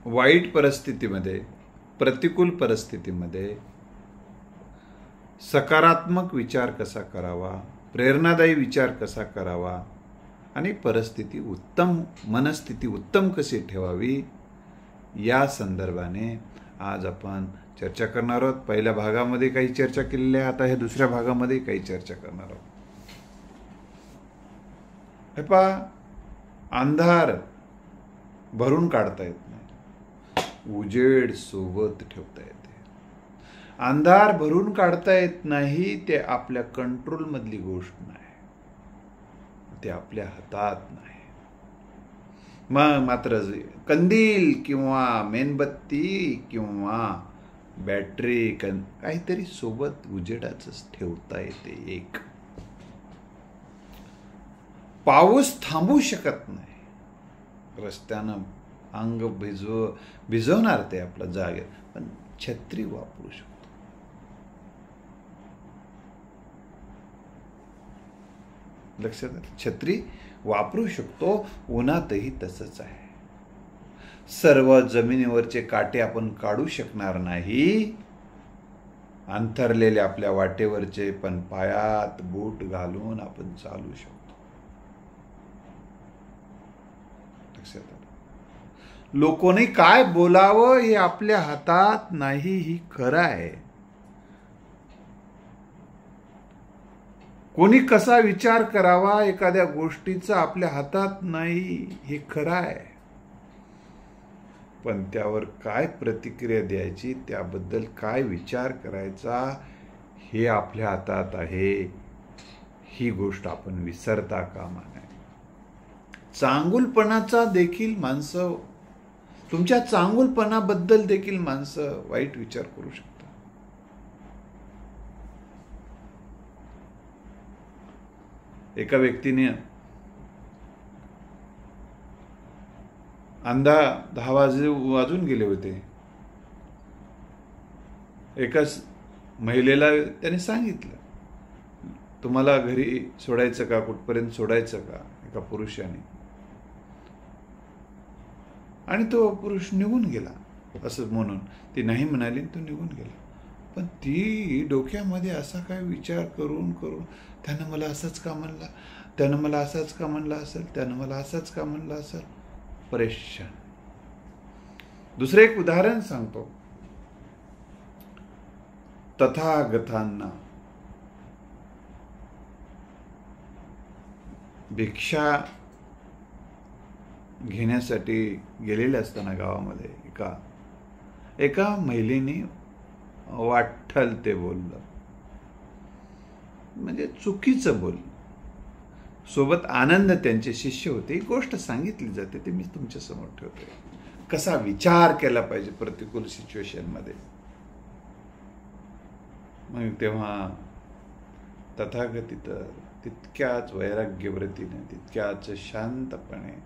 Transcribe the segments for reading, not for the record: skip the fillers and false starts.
वाईट परिस्थितीमध्ये, प्रतिकूल परिस्थितीमध्ये सकारात्मक विचार कसा करावा, प्रेरणादायी विचार कसा करावा आणि मनस्थिती उत्तम कशी ठेवावी, या संदर्भाने आज आपण चर्चा करणार आहोत. पहिल्या भागामध्ये काही चर्चा केलेली आहे, आता हे दुसऱ्या भागामध्ये काही चर्चा करणार आहोत. हे पहा, अंधार भरून काढता येत नाही, उजेड सोबत ठेवता येते. अंधार भरून काढता येत नाही, ते आपल्या कंट्रोल मधली गोष्ट नाही, ते आपल्या हातात नाही. मग मात्र कंदील किंवा मेणबत्ती किंवा बॅटरी काहीतरी सोबत उजेडाच ठेवता येते. एक पाऊस थांबू शकत नाही, रस्त्यानं अंग भिजवणार ते आपल्या जागेत, पण छत्री वापरू शकतो. लक्षात आलं? छत्री वापरू शकतो. उन्हातही तसंच आहे. सर्व जमिनीवरचे काटे आपण काढू शकणार नाही, अंथरलेले आपल्या वाटेवरचे पण पायात बूट घालून आपण चालू शकतो. लक्षात आलं? लोकांनी काय बोलावं हे आपल्या हातात नाही, ही खरं आहे. कोणी कसा विचार करावा एखाद्या गोष्टीचा आपल्या हातात नाही, हे खरं आहे. पण त्यावर काय प्रतिक्रिया द्यायची, त्याबद्दल काय विचार करायचा, हे आपल्या हातात आहे. ही गोष्ट आपण विसरता कामा नये. चांगुलपणाचा देखील माणसं, तुमच्या चांगुलपणाबद्दल देखील माणसं वाईट विचार करू शकतात. एका व्यक्तीने 10 वाजून गेले होते. एकाच महिलेला त्याने सांगितलं, तुम्हाला घरी सोडायचं का, कुठपर्यंत सोडायचं का, एका पुरुषाने. आणि तो पुरुष निघून गेला असं म्हणून. ती नाही म्हणाली, तो निघून गेला. पण ती डोक्यामध्ये असा काय विचार करून त्यानं मला असंच का म्हणला, त्यानं मला असंच का म्हणला असेल, त्यानं मला असंच का म्हणला असेल, परेशान. दुसरं एक उदाहरण सांगतो. तथागतांना भिक्षा घेण्यासाठी गेलेले असताना गावामध्ये एका महिलेने वाट्टल ते बोललं, म्हणजे चुकीचं बोललं. सोबत आनंद त्यांचे शिष्य होते. ही गोष्ट सांगितली जाते, ते मी तुमच्या समोर ठेवतोय. कसा विचार केला पाहिजे प्रतिकूल सिच्युएशन मध्ये. मग तेव्हा तथागतित तितक्याच वैराग्यव्रतीने, तितक्याच शांतपणे,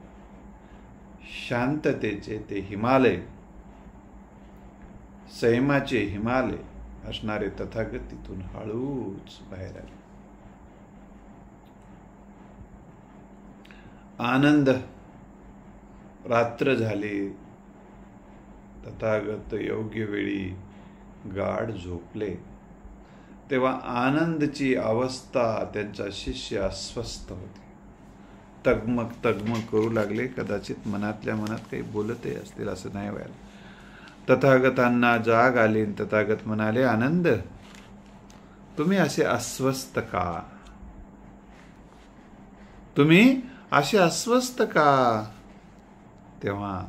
शांततेचे ते हिमालय, संयमाचे हिमालय असणारे तथागत तिथून हळूच बाहेर आले. आनंद, रात्र झाली. तथागत योग्य वेळी गाढ झोपले. तेव्हा आनंदची अवस्था, त्यांचा शिष्य अस्वस्थ होते. तगमग करू लागले. कदाचित मनातल्या मनात काही बोलतही असतील, असं नाही व्हायला. तथागतांना जाग आली. तथागत म्हणाले, आनंद, तुम्ही असे अस्वस्थ का? तुम्ही असे अस्वस्थ का? तेव्हा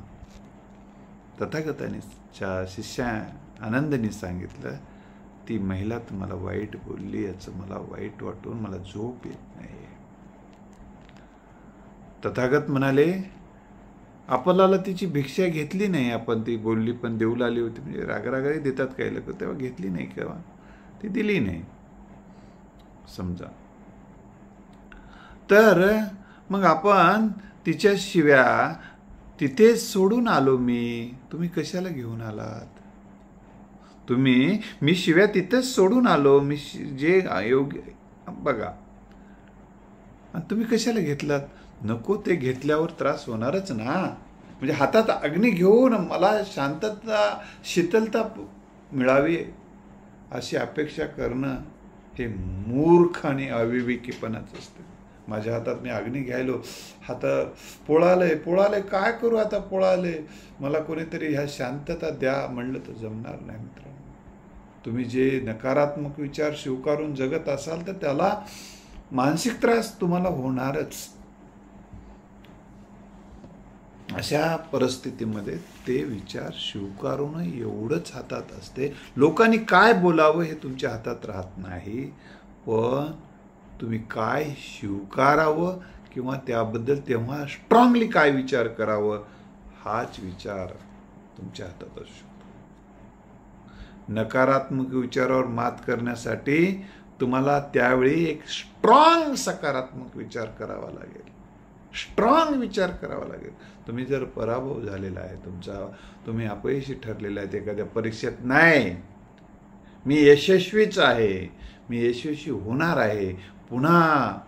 तथागतांच्या शिष्या आनंदने सांगितलं, ती महिला तुम्हाला वाईट बोलली, याचं मला वाईट वाटून मला झोप येत नाही. तथागत म्हणाले, आपल्याला तिची भिक्षा घेतली नाही आपण. ती बोलली पण देऊ लागली होती, म्हणजे रागारागाही देतात काही लोक, तेव्हा घेतली नाही, केव्हा ती दिली नाही समजा. तर मग आपण तिच्या शिव्या तिथेच सोडून आलो मी. तुम्ही कशाला घेऊन आलात? मी शिव्या तिथेच सोडून आलो. मी जे योग्य बघा, आणि तुम्ही कशाला घेतलात? नको ते घेतल्यावर त्रास होणारच ना. म्हणजे हातात अग्नी घेऊन मला शांतता शीतलता मिळावी अशी अपेक्षा करणं हे मूर्ख आणि अविवेकीपणाच असते. माझ्या हातात मी अग्नी घ्यायलो, हात पोळाले काय करू आता, पोळाले मला कोणीतरी ह्या शांतता द्या म्हणलं तर जमणार नाही मित्रांनो. तुम्ही जे नकारात्मक विचार स्वीकारून जगत असाल तर त्याला मानसिक त्रास तुम्हाला होणारच. अशा परिस्थितीमध्ये ते विचार स्वीकारून एवढंच हातात असते. लोकांनी काय बोलावं हे तुमच्या हातात राहत नाही, पण तुम्ही काय स्वीकारावं किंवा त्याबद्दल तेव्हा स्ट्रॉंगली काय विचार करावं हाच विचार तुमच्या हातात असू शकतो. नकारात्मक विचारावर मात करण्यासाठी तुम्हाला त्यावेळी एक स्ट्रॉंग सकारात्मक विचार करावा लागेल, स्ट्रॉंग विचार करावा लागेल. तुम्ही जर पराभव झालेला आहे तुमचा, तुम्ही अपयशी ठरलेला आहे एखाद्या परीक्षेत, नाही मी यशस्वीच आहे, मी यशस्वी होणार आहे, पुन्हा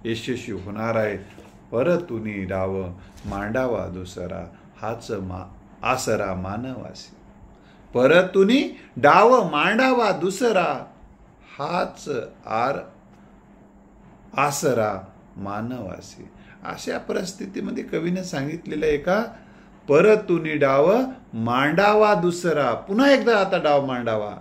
यशस्वी होणार आहे, परतुनी डाव मांडावा दुसरा हाच आसरा मानवासी. परतुनी डाव मांडावा दुसरा हाच आसरा मानवासी. अशा परिस्थितीमध्ये कवीने सांगितलेलं आहे का, परतुनी डाव मांडावा दुसरा, पुन्हा एकदा आता डाव मांडावा,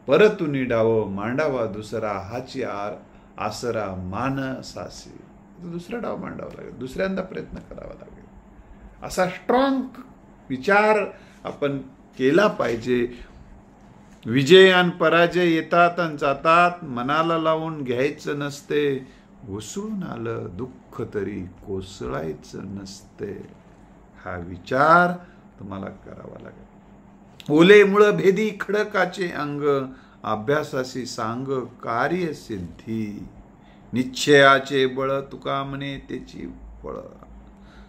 परतुनी डाव मांडावा दुसरा हाची आसरा मानसासी. दुसरा डाव मांडावा लागेल, दुसऱ्यांदा प्रयत्न करावा लागेल. असा स्ट्रॉंग विचार आपण केला पाहिजे. विजय आणि पराजय येतात आणि जातात, मनाला लावून घ्यायचं नसते. उसळून आलं दुःख तरी कोसळायचं नसते. हा विचार तुम्हाला करावा लागेल. ओले मुळ भेदी खडकाचे अंग, अभ्यासाशी सांग कार्य सिद्धी. निश्चयाचे बळ तुका म्हणे त्याची फळ.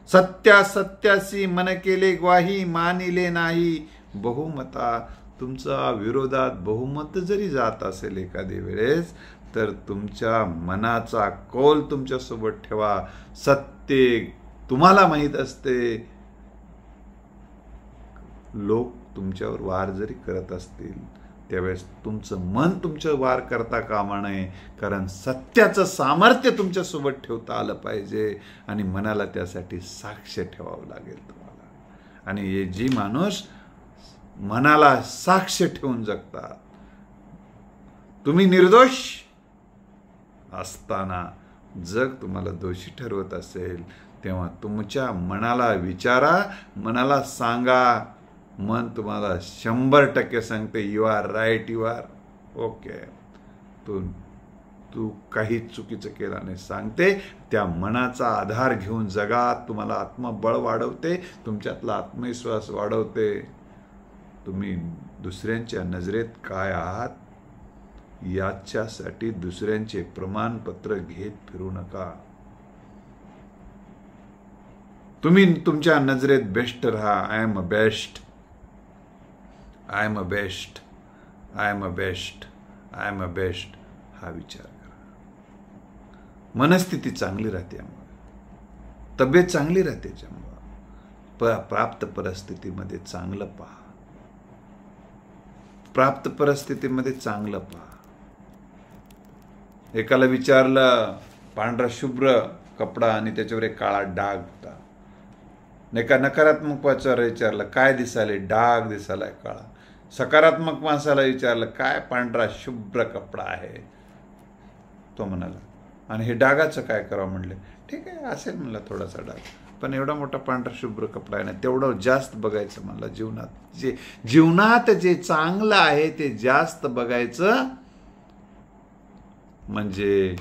सत्यासी मन केले ग्वाही, मानिले नाही बहुमता. तुमचा विरोधात बहुमत जरी जात असेल एखाद्या वेळेस, तर तुमच्या मनाचा कौल तुमच्यासोबत ठेवा. सत्य तुम्हाला माहीत असते. लोक तुमच्यावर वार जरी करत असतील त्यावेळेस तुमचं मन तुमचं वार करता कामा नये, कारण सत्याचं सामर्थ्य तुमच्यासोबत ठेवता आलं पाहिजे आणि मनाला त्यासाठी साक्ष ठेवावं लागेल तुम्हाला. आणि हे जी माणूस मनाला साक्ष ठेवून जगतात, तुम्ही निर्दोष असताना जग तुम्हाला दोषी ठरवत असेल, तेव्हा तुमच्या मनाला विचारा, मनाला सांगा. मन तुम्हाला 100% सांगते you are right, you are okay, तू काही चुकीचं केलं नाही सांगते. त्या मनाचा आधार घेऊन जगा. तुम्हाला आत्मबळ वाढवते, तुमच्यातला आत्मविश्वास वाढवते. तुम्ही दुसऱ्यांच्या नजरेत काय आहात याच्यासाठी दुसऱ्यांचे प्रमाणपत्र घेत फिरू नका. तुम्ही तुमच्या नजरेत बेस्ट राहा. I am a best, I am a best, I am a best, I am a best हा विचार करा. मनस्थिती चांगली राहते, तब्येत चांगली राहते. प्राप्त परिस्थितीमध्ये चांगलं पहा, प्राप्त परिस्थितीमध्ये चांगलं पहा. एकाला विचारलं पांढरा शुभ्र कपडा आणि त्याच्यावर एक काळा डाग होता. एका नकारात्मक माणसाला विचारलं काय दिसाले, डाग दिसालाय काळा. सकारात्मक माणसाला विचारलं काय पांढरा शुभ्र कपडा आहे. तो म्हणाला आणि हे डागाचं काय करावं म्हणले. ठीक आहे असेल म्हणला थोडासा डाग, पण एवढा मोठा पांढरा शुभ्र कपडा आहे ना, तेवढं जास्त बघायचं म्हणला. जीवनात जे चांगलं आहे ते जास्त बघायचं, म्हणजे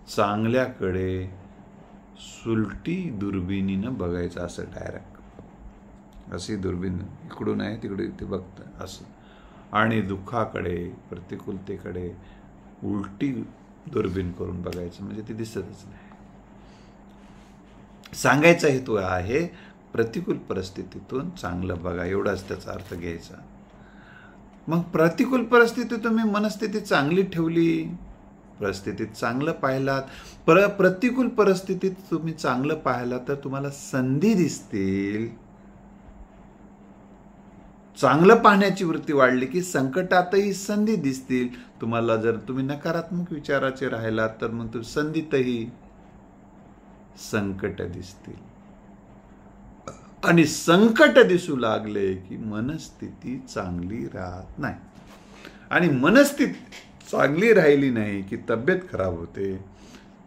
चांगल्याकडे सुलटी दुर्बिणीनं बघायचं. असं डायरेक्ट अशी दुर्बीण इकडून आहे तिकडे ते बघतं असं. आणि दुःखाकडे प्रतिकूलतेकडे उलटी दुर्बीण करून बघायचं, म्हणजे ते दिसतच नाही. सांगायचा हेतू आहे प्रतिकूल परिस्थितीतून चांगलं बघा, एवढाच त्याचा अर्थ घ्यायचा. मग प्रतिकूल परिस्थिती तुम्ही मनस्थिती चांगली ठेवली परिस्थितीत चांगलं पाहिलात, प्रतिकूल परिस्थितीत तुम्ही चांगलं पाहिलात तर तुम्हाला संधी दिसतील. चांगलं पाहण्याची वृत्ती वाढली की संकटातही संधी दिसतील तुम्हाला. जर तुम्ही नकारात्मक विचाराचे राहिलात तर मग संधीतही संकट दिसतील. आणि संकट दिसू लागले की मनस्थिती चांगली राहत नाही. आणि मनस्थिती चांगली राहिली नाही की तब्येत खराब होते.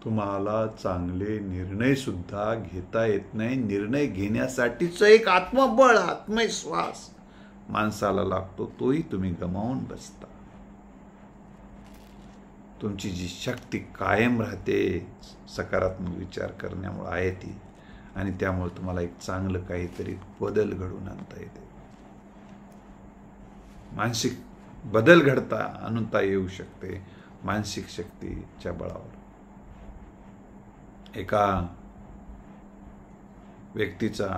तुम्हाला चांगले निर्णय सुद्धा घेता येत नाही. निर्णय घेण्यासाठीच एक आत्मबळ, आत्मविश्वास माणसाला लागतो, तोही तुम्ही गमावून बसता. तुमची जी शक्ती कायम राहते सकारात्मक विचार करण्यामुळे आहे ती, आणि त्यामुळे तुम्हाला एक चांगलं काहीतरी बदल घडवून आणता येते. मानसिक बदल आणता येऊ शकते मानसिक शक्तीच्या बळावर. एका व्यक्तीचा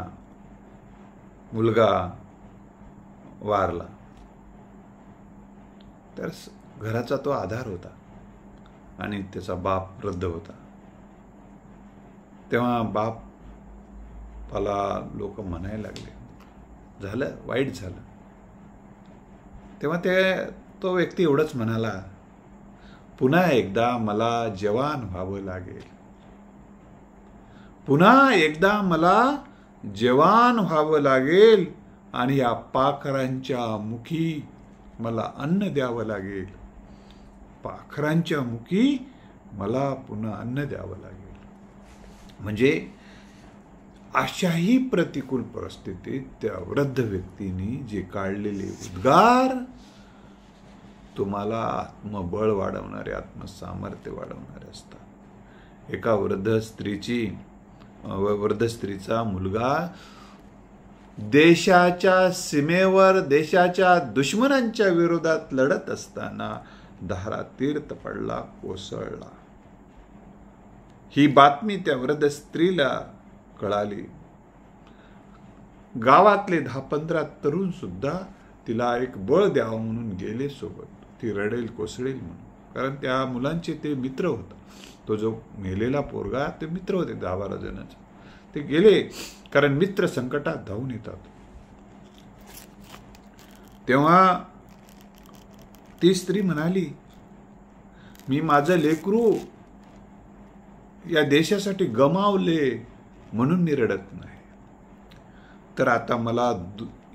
मुलगा वारला तर घराचा तो आधार होता आणि त्याचा बाप वृद्ध होता. तेव्हा बापाला लोक म्हणायला लागले, झालं वाईट झालं. तेव्हा तो व्यक्ती एवढंच म्हणाला, पुन्हा एकदा मला जवान व्हावं लागेल, पुन्हा एकदा मला जवान व्हावं लागेल आणि या पाखरांच्या मुखी मला अन्न द्यावं लागेल. पाखरांच्या मुखी मला पुन्हा अन्न द्यावं लागेल. म्हणजे अशाही प्रतिकूल परिस्थितीत त्या वृद्ध व्यक्तीने जे काढलेले उद्गार तुम्हाला आत्मबळ वाढवणारे, आत्मसामर्थ्य वाढवणारे असतात. एका वृद्ध स्त्रीचा मुलगा देशाच्या सीमेवर देशाच्या दुश्मनांच्या विरोधात लढत असताना धारातीर्थी पडला, कोसळला. ही बातमी त्या वृद्ध स्त्रीला कळाली. गावातले 10-15 तरुण सुद्धा तिला एक बळ द्यावं म्हणून गेले सोबत. ती रडेल कोसळेल म्हणून, कारण त्या मुलांचे ते मित्र होता. तो जो मेलेला पोरगा ते मित्र होते 10-12 जणांचे. ते गेले कारण मित्र संकटात धावून येतात. तेव्हा ती स्त्री म्हणाली, मी माझं लेकरू या देशासाठी गमावले म्हणून मी रडत नाही, तर आता मला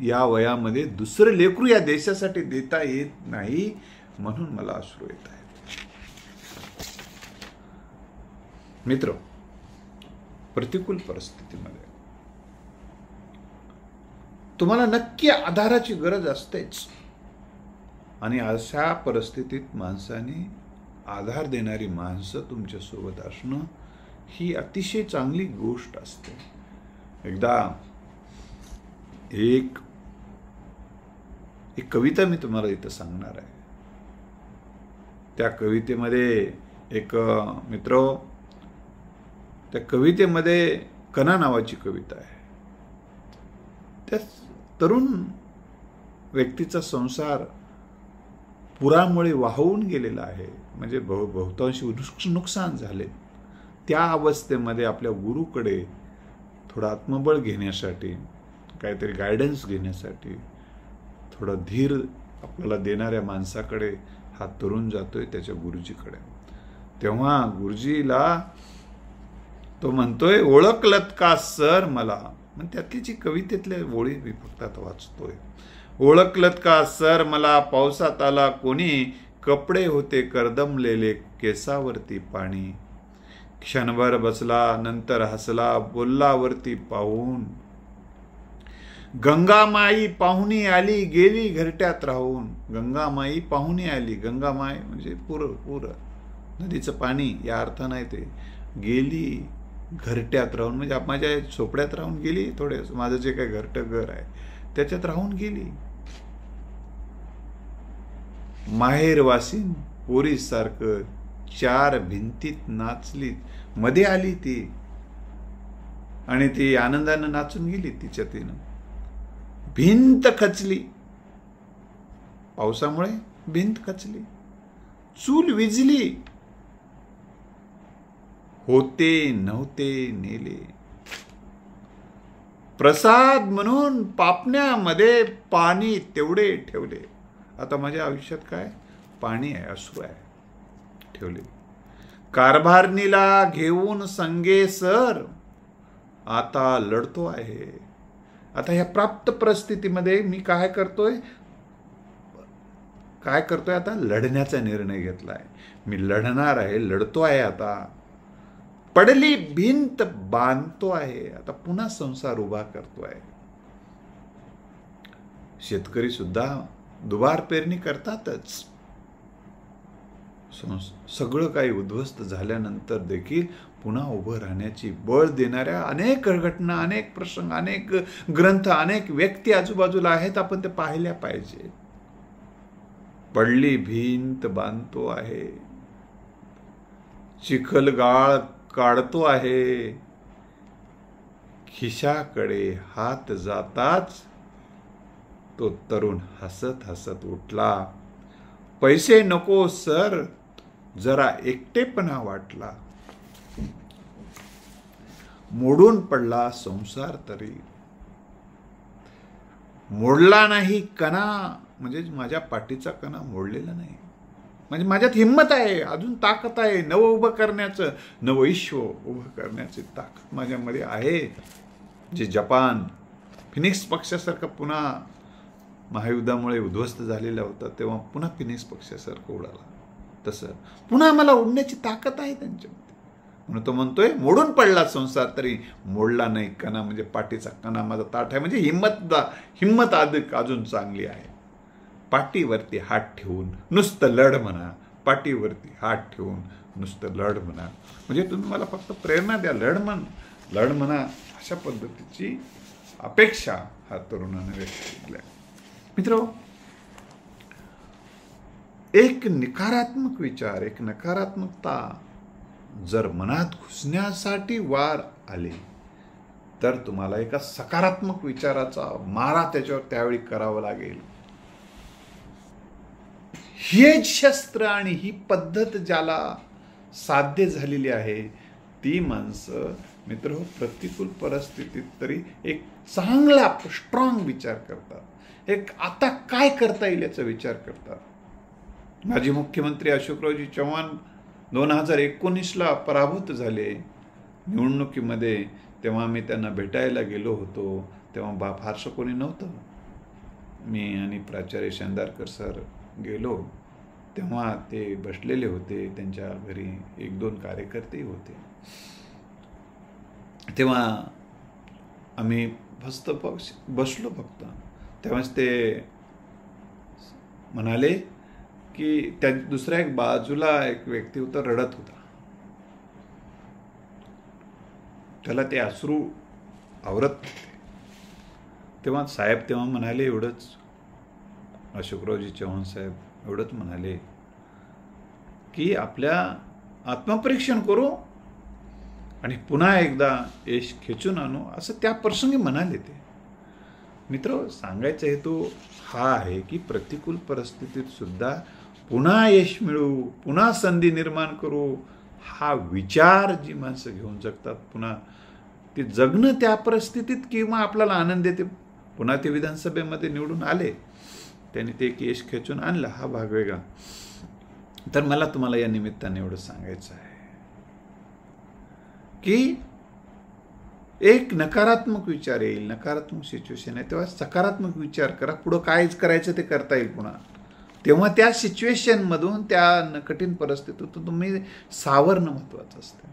या वयामध्ये दुसरं लेकरू या देशासाठी देता येत नाही म्हणून मला अश्रू येत आहेत. मित्र, प्रतिकूल परिस्थितीमध्ये तुम्हाला नक्की आधाराची गरज असतेच. आणि अशा परिस्थितीत माणसाने आधार देणारी माणसं तुमच्या सोबत असणं ही अतिशय चांगली गोष्ट असते. एकदा एक कविता मी तुम्हाला इथं सांगणार आहे. त्या कवितेमध्ये एक मित्र, त्या कवितेमध्ये कना नावाची कविता आहे. त्या तरुण व्यक्तीचा संसार पुरामुळे वाहून गेलेला आहे, म्हणजे बहुतांशी नुकसान झाले. त्या अवस्थेमध्ये आपल्या गुरुकडे थोडं आत्मबळ घेण्यासाठी, काहीतरी गायडन्स घेण्यासाठी, थोडं धीर आपल्याला देणाऱ्या माणसाकडे हा तरुण जातोय, त्याच्या गुरुजीकडे. तेव्हा गुरुजीला तो म्हणतोय, ओळखलत का सर मला. मग त्यातली जी कवितेतल्या ओळी मी फक्त आता वाचतोय. ओळखलत का सर मला, पावसात आला कोणी, कपडे होते करदमलेले, केसावरती पाणी. क्षणभर बसला नंतर हसला, बोलला वरती पाहून. गंगामाई पाहुणी आली, गेली घरट्यात राहून. गंगामाई पाहुणी आली, गंगामाई म्हणजे पूर नदीचं पाणी या अर्थानं आहे ते. गेली घरट्यात राहून म्हणजे माझ्या झोपड्यात राहून गेली, थोडे माझं जे काही घरटं घर आहे त्याच्यात राहून गेली. माहेरवासीन पोरीसारखं 4 भिंतीत नाचली, मध्ये आली ती आणि ती आनंदानं नाचून गेली. तिच्या तिनं भिंत खचली, पावसामुळे भिंत खचली. चूल विझली, होते नव्हते नेले. प्रसाद म्हणून पापण्यामध्ये पाणी तेवढे ठेवले. आता माझ्या आयुष्यात काय पाणी आहे, अश्रू आहे ठेवले. कारभारणीला घेऊन संगे सर आता लढतो आहे. आता ह्या प्राप्त परिस्थितीमध्ये मी काय करतोय आता लढण्याचा निर्णय घेतलाय. मी लढणार आहे, लढतो आहे. आता पडली भिंत बांधतो आहे. आता पुन्हा संसार उभा करतो आहे. शेतकरी सुद्धा दुबार पेरणी करतातच. सगळं काही उद्ध्वस्त झाल्यानंतर देखील पुन्हा उभं राहण्याची बळ देणाऱ्या अनेक घटना, अनेक प्रसंग, अनेक ग्रंथ, अनेक व्यक्ती आजूबाजूला आहेत. आपण ते पाहिल्या पाहिजे. पडली भिंत बांधतो आहे, चिखलगाळ काढतो आहे. खिशाकडे हात जाताच तो तरुण हसत हसत उठला. पैसे नको सर, जरा एकटेपणा वाटला. मोडून पडला संसार तरी मोडला नाही कणा. म्हणजे माझ्या पाठीचा कणा मोडलेला नाही. म्हणजे माझ्यात हिंमत आहे, अजून ताकद आहे. नवं उभं करण्याचं, नवं विश्व उभं करण्याची ताकद माझ्यामध्ये आहे. जे जपान फिनिक्स पक्षासारखं पुन्हा महायुद्धामुळे उद्ध्वस्त झालेला होता, तेव्हा पुन्हा फिनिक्स पक्षासारखं उडाला. तसं पुन्हा मला उडण्याची ताकद आहे त्यांच्यामध्ये. म्हणून तो म्हणतोय मोडून पडला संसार तरी मोडला नाही कणा. म्हणजे पाठीचा कणा माझा ताठ आहे. म्हणजे हिंमत अजून चांगली आहे. पाठीवरती हात ठेवून नुसतं लढ म्हणा. पाठीवरती हात ठेवून नुसतं लढ म्हणा. म्हणजे तुम्ही मला फक्त प्रेरणा द्या, लढ म्हणा. अशा पद्धतीची अपेक्षा हा तरुणाने व्यक्त केली. मित्र, एक नकारात्मक विचार, एक नकारात्मकता जर मनात घुसण्यासाठी वार आले तर तुम्हाला एका सकारात्मक विचाराचा मारा त्याच्यावर त्यावेळी करावा लागेल. हे शस्त्र आणि ही पद्धत ज्याला साध्य झालेली आहे ती माणसं मित्र प्रतिकूल परिस्थितीत तरी एक चांगला स्ट्रॉंग विचार करतात. एक आता काय करता येईल याचा विचार करतात. माजी मुख्यमंत्री अशोकरावजी चव्हाण 2019ला पराभूत झाले निवडणुकीमध्ये. तेव्हा मी त्यांना भेटायला गेलो होतो. तेव्हा फारसं कोणी नव्हतं. मी आणि प्राचार्य शेंदारकर सर गेलो तेव्हा ते बसलेले होते. त्यांच्या घरी 1-2 कार्यकर्ते होते. तेव्हा आम्ही बसलो फक्त. तेव्हाच ते म्हणाले की त्या दुसऱ्या एक बाजूला एक व्यक्ती होता, रडत होता. त्याला ते अश्रू आवरत नव्हते. तेव्हा साहेब तेव्हा म्हणाले एवढंच, अशोकरावजी चव्हाण साहेब एवढंच म्हणाले की आपल्या आत्मपरीक्षण करू आणि पुन्हा एकदा यश खेचून आणू, असं त्या प्रसंगी म्हणाले ते. मित्र, सांगायचा हेतू हा आहे की प्रतिकूल परिस्थितीत सुद्धा पुन्हा यश मिळवू, पुन्हा संधी निर्माण करू, हा विचार जी माणसं घेऊन जगतात, पुन्हा ते जगणं त्या परिस्थितीत किंवा आपल्याला आनंद देते. पुन्हा ते विधानसभेमध्ये निवडून आले, त्यांनी ते एक यश खेचून आणलं, हा भाग वेगळा. तर मला तुम्हाला या निमित्ताने एवढं सांगायचं आहे की एक नकारात्मक विचार येईल, नकारात्मक सिच्युएशन आहे, तेव्हा सकारात्मक विचार करा. पुढं काय करायचं ते करता येईल पुन्हा. तेव्हा त्या सिच्युएशनमधून, त्या कठीण परिस्थितीतून तुम्ही सावरणं महत्वाचं असतं.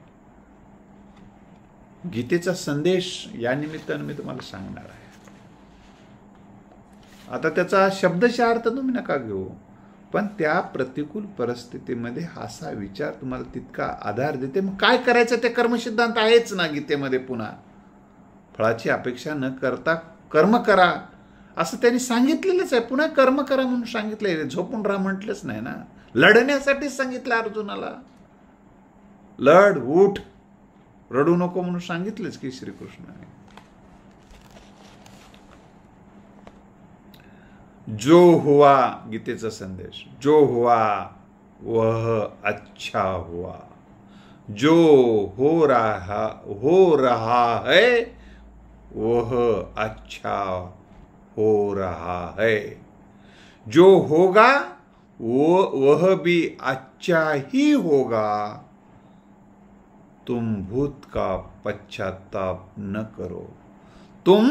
गीतेचा संदेश या निमित्तानं मी तुम्हाला सांगणार आहे. आता त्याचा शब्दशः अर्थ तुम्ही नका घेऊ, पण त्या प्रतिकूल परिस्थितीमध्ये असा विचार तुम्हाला तितका आधार देते. मग काय करायचं ते कर्मसिद्धांत आहेच ना गीतेमध्ये. पुन्हा फळाची अपेक्षा न करता कर्म करा असं त्यांनी सांगितलेलंच आहे. पुन्हा कर्म करा म्हणून सांगितलंय, झोपून राहा म्हटलंच नाही ना. लढण्यासाठीच सांगितलं अर्जुनाला. लढ, उठ, रडू नको म्हणून सांगितलंच की श्रीकृष्णाने. जो हुआ, गीतेचा संदेश, जो हुआ वह अच्छा हुआ. जो हो रहा है वह अच्छा हो रहा है, जो होगा वह भी अच्छा ही होगा। तुम भूत का पश्चाताप न करो, तुम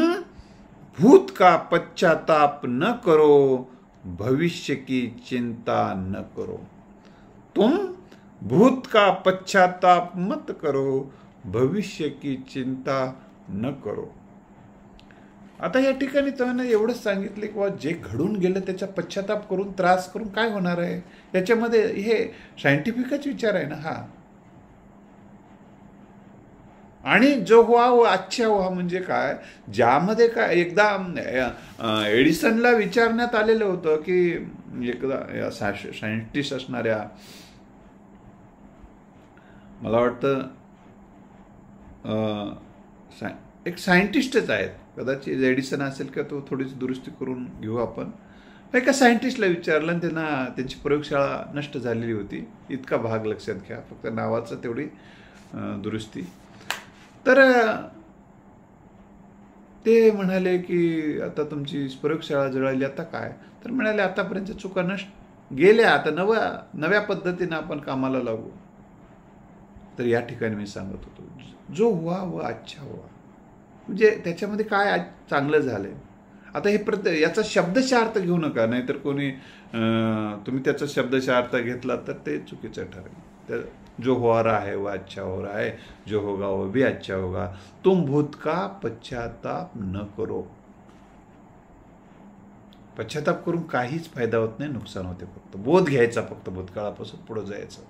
भूत का पश्चाताप न करो, भविष्य की चिंता न करो। तुम भूत का पश्चाताप मत करो, भविष्य की चिंता न करो। आता या ठिकाणी त्यांना एवढंच सांगितले की जे घडून गेलं त्याचा पश्चाताप करून त्रास करून काय होणार आहे, याच्यामध्ये हे सायंटिफिकच विचार आहे ना हा। आणि जो हुआ वो अच्छा हुआ म्हणजे काय, ज्यामध्ये काय एकदा एडिसनला विचारण्यात आलेलं होतं की एकदा सायंटिस्ट असणाऱ्या, मला वाटतं एक सायंटिस्टच आहेत, कदाचित एडिसन असेल का, तो थोडीशी दुरुस्ती करून घेऊ आपण। एका सायंटिस्टला विचारलं आणि त्यांना त्यांची प्रयोगशाळा नष्ट झालेली होती, इतका भाग लक्षात घ्या, फक्त नावाचं तेवढी दुरुस्ती। तर ते म्हणाले की आता तुमची प्रयोगशाळा जळाली, आता काय? तर म्हणाले आतापर्यंत चुका नष्ट गेल्या, आता नव्या पद्धतीने आपण कामाला लागू। तर या ठिकाणी मी सांगत होतो, जो हुआ वो अच्छा हुआ, म्हणजे त्याच्यामध्ये काय चांगलं झालंय। आता हे याचा शब्दशः अर्थ घेऊ नका, नाहीतर कोणी तुम्ही त्याचा शब्दशः अर्थ घेतला तर ते चुकीचं ठरेल। तर जो हो रहा है वो अच्छा हो रहा है, जो होगा वो भी अच्छा होगा। तुम भूत का पश्चाताप न करो। पश्चाताप करून काहीच फायदा होत नाही, नुकसान होते, फक्त बोध घ्यायचा, फक्त भूतकाळापासून पुढे जायचं।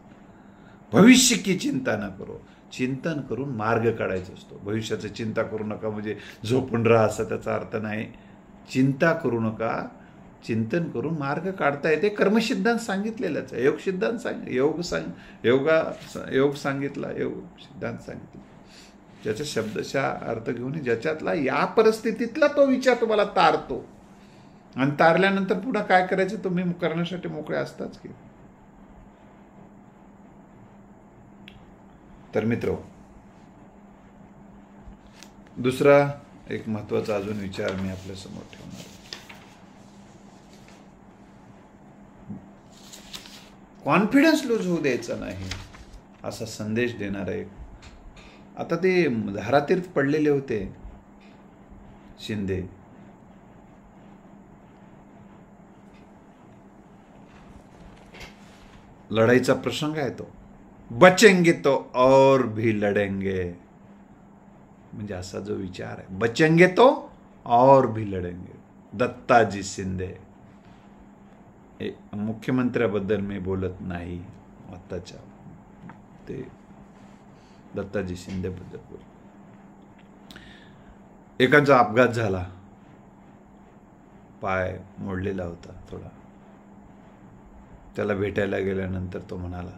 भविष्य की चिंता न करो, चिंतन करून मार्ग काढायचा असतो। भविष्याची चिंता करू नका म्हणजे झोपून राहा असा त्याचा अर्थ नाही। चिंता करू नका, चिंतन करून मार्ग काढता येते। कर्मसिद्धांत सांगितलेलाच आहे, योग सिद्धांत योग सांगितला, योग सिद्धांत सांगितला, ज्याचा शब्दशः अर्थ घेऊन ज्याच्यातला या परिस्थितीतला तो विचार तुम्हाला तारतो, आणि तारल्यानंतर पुन्हा काय करायचं तुम्ही करण्यासाठी मोकळे असताच की। तर मित्र, दुसरा एक महत्वाचा अजून विचार मी आपल्या समोर ठेवणार आहे। कॉन्फिडन्स लूज होऊ द्यायचा नाही असा संदेश देणार आहे। आता ते धारातीर्थ पडलेले होते शिंदे, लढाईचा प्रसंग आहे तो, बचेंगे तो और भी लढेंगे, म्हणजे असा जो विचार आहे, बचेंगे तो और भी लढेंगे। दत्ताजी शिंदे, मुख्यमंत्र्याबद्दल मी बोलत नाही, आत्ताच्या ते दत्ताजी शिंदे बद्दल बोल। एकाचा अपघात झाला, पाय मोडलेला होता थोडा, त्याला भेटायला गेल्यानंतर तो म्हणाला,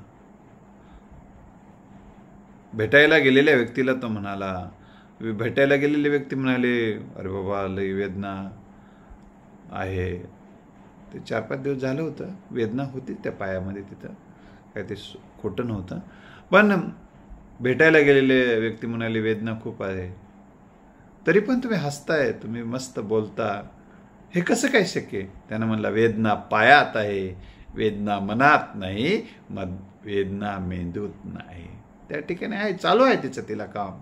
भेटायला गेलेल्या व्यक्तीला तो म्हणाला, भेटायला गेलेले व्यक्ती म्हणाले, अरे बाबा लई वेदना आहे। ते 4-5 दिवस झालं होतं, वेदना होती त्या पायामध्ये, तिथं काय ते खोटं नव्हतं। पण भेटायला गेलेले व्यक्ती म्हणाले वेदना खूप आहे, तरी पण तुम्ही हसताय, तुम्ही मस्त बोलता, हे कसं काय शक्य? त्यानं म्हणला, वेदना पायात आहे, वेदना मनात नाही, वेदना मेंदूत नाही। त्या ठिकाणी आहे, चालू आहे तिचं तिला काम।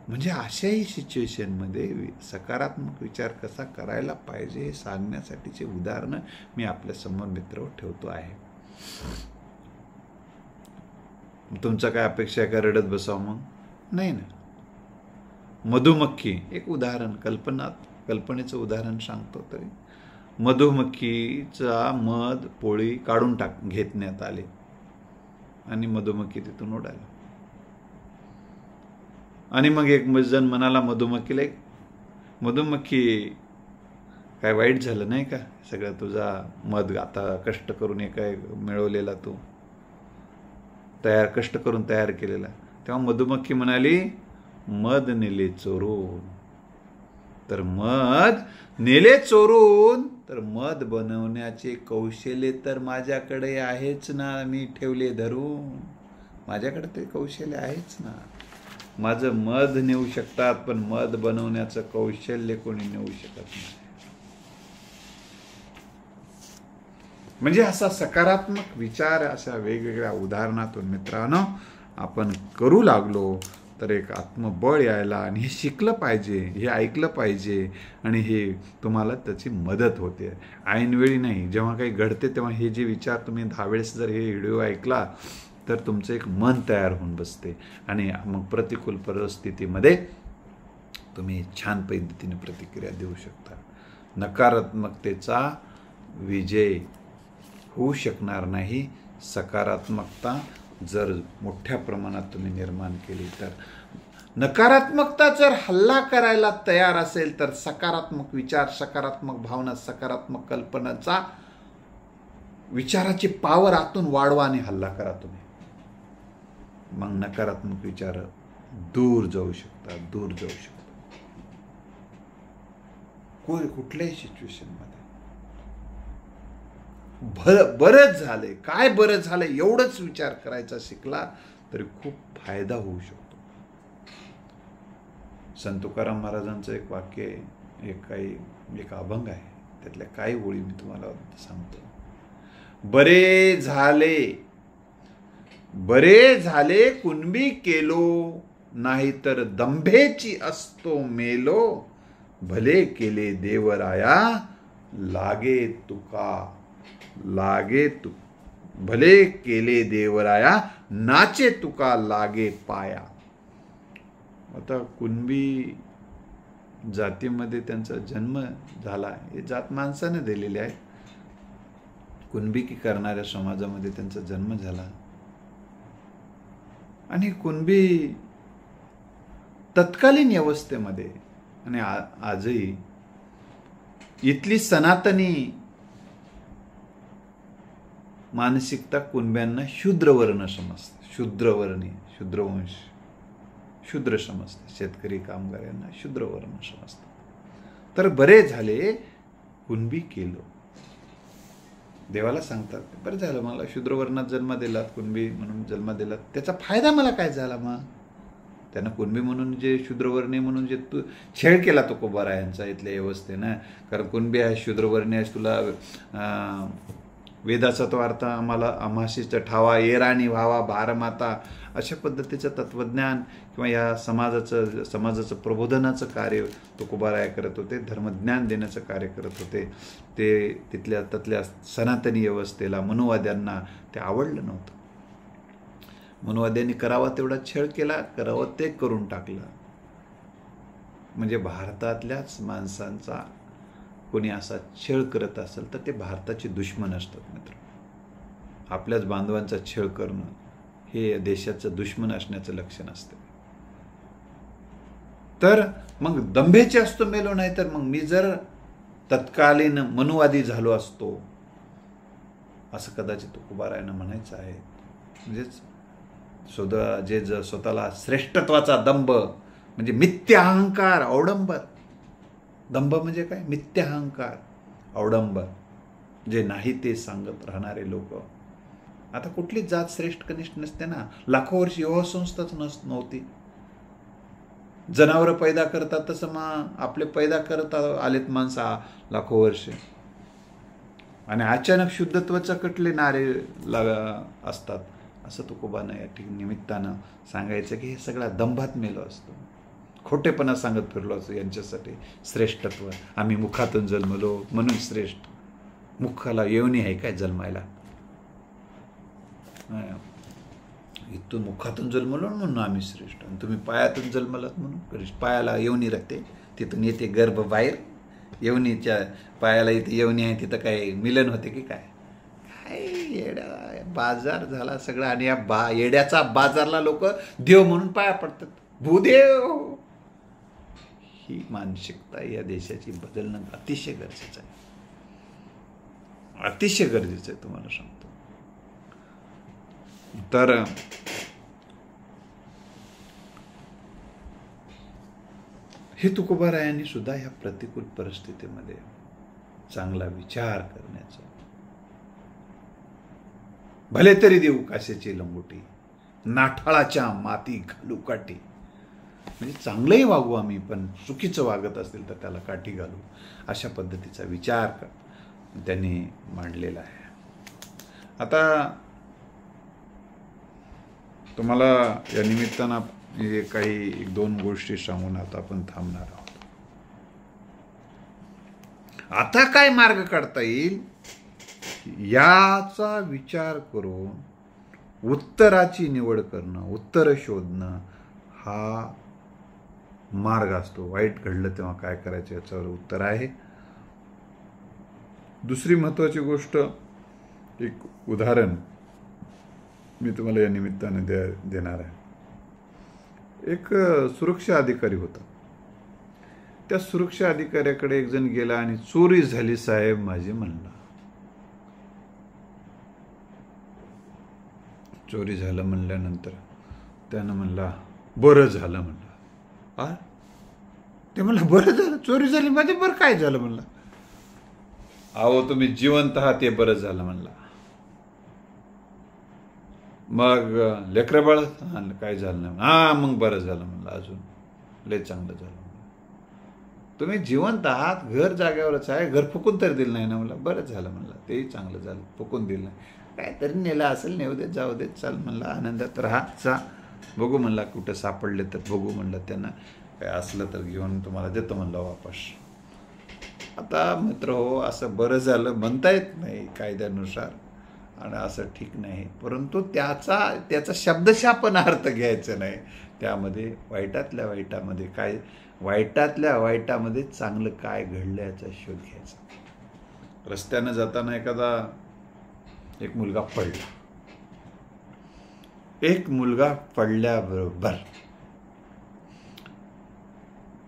म्हणजे अशाही सिच्युएशनमध्ये सकारात्मक विचार कसा करायला पाहिजे हे सांगण्यासाठीचे उदाहरणं मी आपल्या समोर मित्रांनो ठेवतो आहे। तुमचा काय अपेक्षा आहे का रडत बसावं? मग नाही ना। मधुमक्खी एक उदाहरण, कल्पनेचं उदाहरण सांगतो तरी, मधुमक्खीचा मध पोळी काढून घेतण्यात आले आणि मधुमक्खी तिथून उडाली। आणि मग एक जण म्हणाला मधुमक्खीला, मधुमक्खी काय वाईट झालं नाही का, सगळं तुझा मध आता कष्ट करून काय मिळवलेला, तू कष्ट करून तयार केलेला। तेव्हा मधुमक्खी म्हणाली, मध नेले चोरून, तर मध नेले चोरून, तर मध बनवण्याचे कौशल्य तर माझ्याकडे आहेच ना, मी ठेवले धरून। माझ्याकडे ते कौशल्य आहेच ना. माझं मध नेऊ शकतात, पण मध बनवण्याचं कौशल्य कोणी नेऊ शकत नाही. म्हणजे असा सकारात्मक विचार अशा वेगवेगळ्या उदाहरणातून मित्रांनो आपण करू लागलो तर एक आत्मबळ यायला, आणि हे शिकलं पाहिजे, हे ऐकलं पाहिजे, आणि हे तुम्हाला त्याची मदत होते. ऐनवेळी नाही, जेव्हा काही घडते तेव्हा हे जे विचार तुम्ही 10 वेळेस जर हे व्हिडिओ ऐकला तर तुमचं एक मन तयार होऊन बसते, आणि मग प्रतिकूल परिस्थितीमध्ये तुम्ही छान पद्धतीने प्रतिक्रिया देऊ शकता. नकारात्मकतेचा विजय होऊ शकणार नाही. सकारात्मकता जर मोठ्या प्रमाणात तुम्ही निर्माण केली तर. नकारात्मकता जर हल्ला करायला तयार असेल तर सकारात्मक विचार, सकारात्मक भावना, सकारात्मक कल्पनाचा विचाराची पावर आतून वाढवा आणि हल्ला करा तुम्ही. मग नकारात्मक विचार दूर जाऊ शकतात, दूर जाऊ शकतात कुठल्याही सिच्युएशनमध्ये. बरंच झालंय, काय बरं झालंय एवढंच विचार करायचा शिकला तरी खूप फायदा होऊ शकतो. संत तुकाराम महाराजांचं एक वाक्य आहे, एक अभंग आहे, त्यातल्या काही ओळी मी तुम्हाला सांगतो. बरे झाले कुणबी केलो, नाहीतर दंभेची असतो मेलो. भले केले देवराया लागे तुका भले केले देवराया नाचे तुका लागे पाया. आता कुणबी जातीमध्ये त्यांचा जन्म झाला, हे जात माणसाने दिलेली आहे. कुणबी करणाऱ्या समाजामध्ये त्यांचा जन्म झाला, आणि कुणबी तत्कालीन अवस्थेमध्ये आणि आजही इथली सनातनी मानसिकता कुणब्यांना शूद्रवर्ण समजते, शूद्रवर्णीय, शूद्रवंश, शूद्र समजते. शेतकरी कामगारांना शूद्रवर्ण समजतात. तर बरे झाले कुणबी केलो, देवाला सांगतात बरं झालं मला शूद्रवर्णात जन्म दिलात, कुणबी म्हणून जन्म दिलात, त्याचा फायदा मला काय झाला. मग त्यानं कुणबी म्हणून जे शूद्रवर्णीय म्हणून जे तू छेड केला तो कोबारायांचा इथल्या व्यवस्थेनं, कारण कुणबी आहे शूद्रवर्णीय आहेस, तुला वेदाचा तो अर्थ आम्हाला आम्हाशीचा ठावा, येराणी व्हावा भारमाता, अशा तत्वज्ञान तत्वज्ञान किंवा या समाजाचं प्रबोधनाचं कार्य तुकोबाराय करत होते, धर्मज्ञान देण्याचं कार्य करत होते. ते तिथल्या सनातनी व्यवस्थेला, मनुवाद्यांना ते आवडलं नव्हतं. मनुवाद्यांनी करावा तेवढा छळ केला, करावं ते करून टाकलं. म्हणजे भारतातल्याच माणसांचा कोणी असा छळ करत असेल तर ते भारताचे दुश्मन असतात मित्र. आपल्याच बांधवांचा छळ करणं हे देशाचं दुश्मन असण्याचं लक्षण असतं. तर मग दंभेचे असतो मेलो, नाही तर मग मी जर तत्कालीन मनुवादी झालो असतो असं कदाचित तुकोबारायांना म्हणायचं आहे. म्हणजेच स्वतःला श्रेष्ठत्वाचा दंभ म्हणजे मिथ्य अहंकार, अवडंबर. दंभ म्हणजे काय? मिथ्य अहंकार, अवडंबर, जे नाही ते सांगत राहणारे लोक. आता कुठलीच जात श्रेष्ठ कनिष्ठ नसते ना. लाखो वर्ष योह संस्थाच नव्हती. जनावरं पैदा करतात तसं मग आपले पैदा करत आलेत माणसं लाखो वर्ष, आणि अचानक शुद्धत्वाचा कटले नारे असतात. असं तुकोबांना या निमित्तानं सांगायचं की हे सगळा दंभात मेलो असतो, खोटेपणा सांगत फिरलो असतो यांच्यासाठी. श्रेष्ठत्व, आम्ही मुखातून जन्मलो म्हणून श्रेष्ठ. मुखाला येवणी आहे काय जन्मायला? इथून मुखातून जन्मलो म्हणून आम्ही श्रेष्ठ, आणि तुम्ही पायातून जन्मलात म्हणून. पायाला येवणी राहते, तिथून येते गर्भ बाहेर. येवणीच्या पायाला इथे येवणी आहे, तिथं काय मिलन होते की काय? काय येडा बाजार झाला सगळा. आणि या येड्याचा बाजारला लोक देव म्हणून पाया पडतात. भूदेव. ही मानसिकता या देशाची बदलणं अतिशय गरजेचं आहे, अतिशय गरजेचं आहे, तुम्हाला सांगतो. तर हे तुकोबारायांनी सुद्धा ह्या प्रतिकूल परिस्थितीमध्ये चांगला विचार करण्याचं, भले तरी देऊ काशेची लंगोटी, नाठाळाच्या माती घालू काठी. म्हणजे चांगलंही वागू आम्ही, पण चुकीचं वागत असेल तर त्याला काठी घालू, अशा पद्धतीचा विचार त्यांनी मांडलेला आहे. आता तुम्हाला या निमित्तानं काही 1-2 गोष्टी सांगून आता आपण थांबणार आहोत. आता काय मार्ग काढता येईल याचा विचार करून उत्तराची निवड करणं, उत्तर शोधणं हा मार्ग असतो. वाईट घडलं तेव्हा काय करायचं याच्यावर उत्तर आहे. दुसरी महत्वाची गोष्ट, एक उदाहरण मी तुम्हाला या निमित्ताने देणार आहे. एक सुरक्षा अधिकारी होता. त्या सुरक्षा अधिकाऱ्याकडे एक जण गेला आणि चोरी झाली साहेब माझी म्हणला. चोरी झालं म्हणल्यानंतर त्यानं म्हणला बरं झालं म्हणला. ते म्हणलं बरं झालं, चोरी झाली माझी, बरं काय झालं म्हणला. अहो तुम्ही जिवंत आहात ते बरं झालं म्हणला. मग लेकरं बाळ काय झालं नाही. हा मग बरं झालं म्हणलं, अजून लय चांगलं झालं. तुम्ही जिवंत आहात, घर जाग्यावरच आहे, घर फुकून तरी दिलं नाही ना म्हणलं. बरं झालं म्हणलं, तेही चांगलं झालं, फुकून दिलं नाही. काहीतरी नेलं असेल, नेऊ देत जाऊ देत, चाल म्हणलं, आनंदात राहा, चा बघू म्हणला, कुठं सापडले तर बघू म्हणलं, त्यांना काय असलं तर घेऊन तुम्हाला देतो म्हणलं वापस. आता मित्र हो, असं बरं झालं म्हणता येत नाही कायद्यानुसार आणि असं ठीक नाही, परंतु त्याचा शब्दशः पण अर्थ घ्यायचा नाही. त्यामध्ये वाईटातल्या वाईटामध्ये काय, वाईटातल्या वाईटामध्ये चांगलं काय घडलं याचा शोध घ्यायचा. रस्त्यानं जाताना एक मुलगा पडला. एक मुलगा पडल्याबरोबर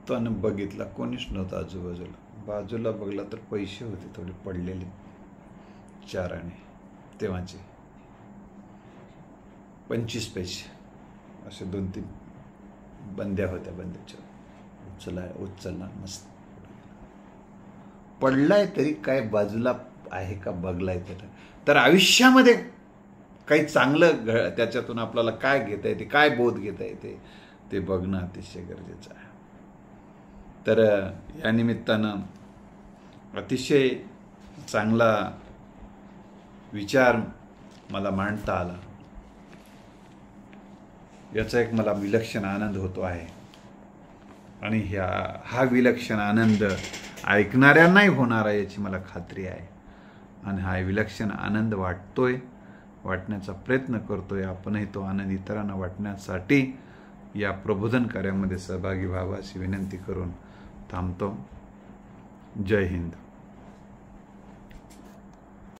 त्यानं बघितला, कोणीच नव्हतं आजूबाजूला. बाजूला बघला तर पैसे होते थोडे पडलेले, 4 आणे तेव्हाचे, 25 पैसे असे 2-3 बंद्या होत्या. बंद्याच्या उचलला, मस्त पडलाय तरी काय बाजूला आहे का बघलाय तर आयुष्यामध्ये काही चांगलं त्याच्यातून आपल्याला काय घेता येते, काय बोध घेता येते ते बघणं अतिशय गरजेचं आहे. तर या निमित्तानं अतिशय चांगला विचार मला मांडता आला, याचा एक मला विलक्षण आनंद होतो आहे. आणि हा विलक्षण आनंद ऐकणाऱ्यांनाही होणार आहे याची मला खात्री आहे. आणि हा विलक्षण आनंद वाटण्याचा प्रयत्न करतोय. आपणही तो आनंद इतरांना वाटण्यासाठी या प्रबोधन कार्यामध्ये सहभागी व्हावा अशी विनंती करून थांबतो. जय हिंद.